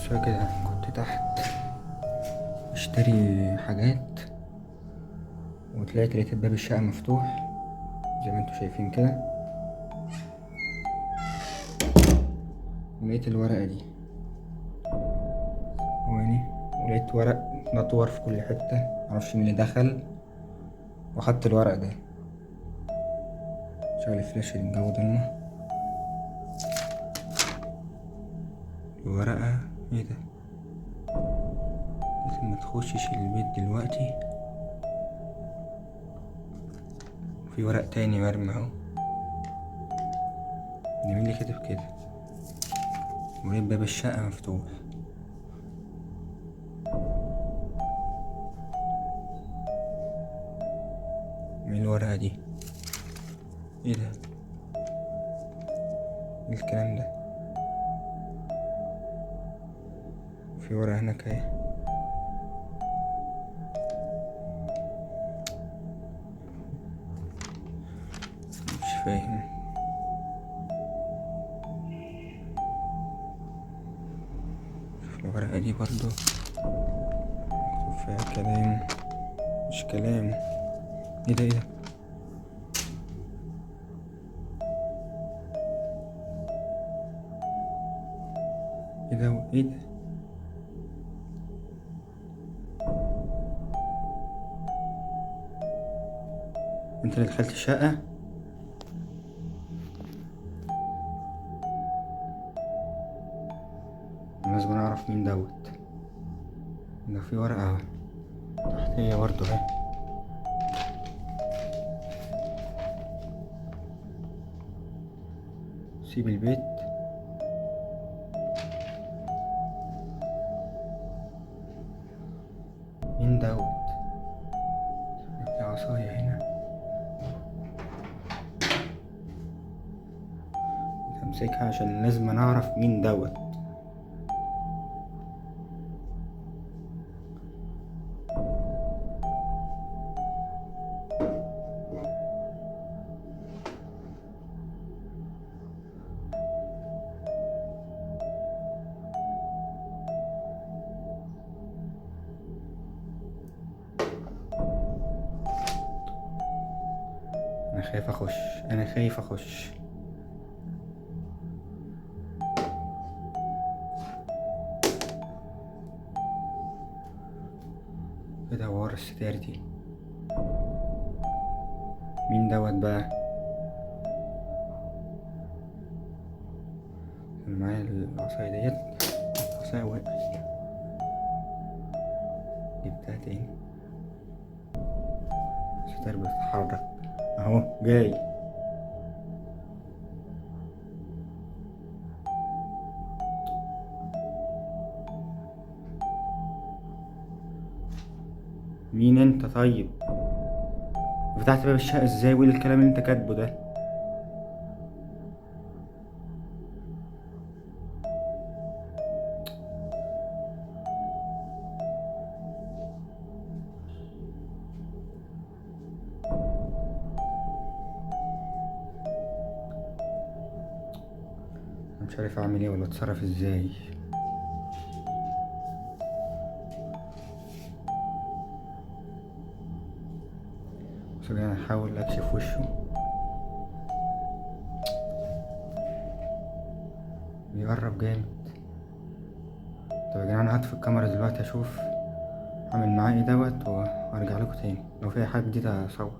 بصوا يا جدعان، كنت تحت اشتري حاجات وطلعت لقيت باب الشقة مفتوح زي ما انتوا شايفين كده، ولقيت الورقة دي وهنا، ولقيت ورق نطور في كل حتة، معرفش مين اللي دخل واخدت الورق ده. شغل الفلاش الجو ضلمة. الورقة ايه ده؟ لازم متخشش البيت دلوقتي. في ورق تاني مرمي اهو، ده مين اللي كاتب كده؟ ولقيت باب الشقة مفتوح. مين الورقة دي؟ ايه ده؟ ايه الكلام ده؟ في ورقة هناك اهي. مش فاهم. شوف الورقة دي برضو مكتوب فيها كلام، مش كلام. ايه ده؟ ايه ده؟ ايه ده؟ ايه ده؟ انت اللي دخلت الشقة؟ أنا لازم اعرف مين دوت. ده في ورقة تحتية برضو اهي. سيب البيت. مين دوت؟ في عصاية هنا، همسكها عشان لازم انا اعرف مين دوت. انا خايف اخش، انا خايف اخش. ايه ده ورا الستار دي؟ مين دوت بقى؟ كان معايا العصاية ديت، العصاية وقعت، جبتها تاني. الستار بتتحرك اهو، جاي. مين انت طيب؟ فتحت باب الشقة ازاي؟ وايه الكلام اللي انت كاتبه ده؟ انا مش عارف اعمل ايه ولا اتصرف ازاي. بس انا هحاول اكشف وشه، بيقرب جامد. طب يا جدعان، هطفي الكاميرا دلوقتي اشوف اعمل معاه ايه دوت وارجع لكم تاني. لو في حاجة جديدة اصور.